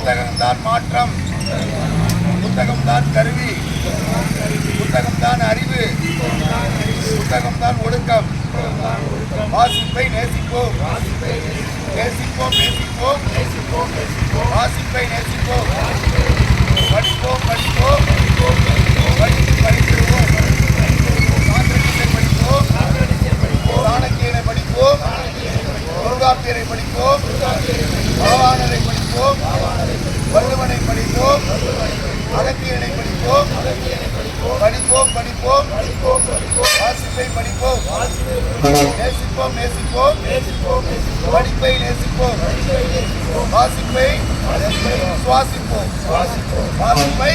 புத்தகம்தான் மாற்றம், புத்தகம்தான் கருவி, புத்தகம்தான் அறிவு, புத்தகம்தான் ஒழுக்கம். வாசிப்பை நேசிப்போம், நேசிப்போம் நேசிப்போம், வாசிப்பை நேசிப்போம். படிப்போம் படிப்போம், படித்து படித்திருவோம். சாந்திரத்தை படிப்போம், சாணக்கியனை படிப்போம், தொல்காப்பியரை படிப்போம், பகவானரை படிப்போம், வள்ளுவனை படிப்போம், அகத்தியனை படிப்போம். படிப்போம் படிப்போம், வாசிப்பை படிப்போம், நேசிப்போம் நேசிப்போம், படிப்பை நேசிப்போம், வாசிப்பை சுவாசிப்போம், வாசிப்பை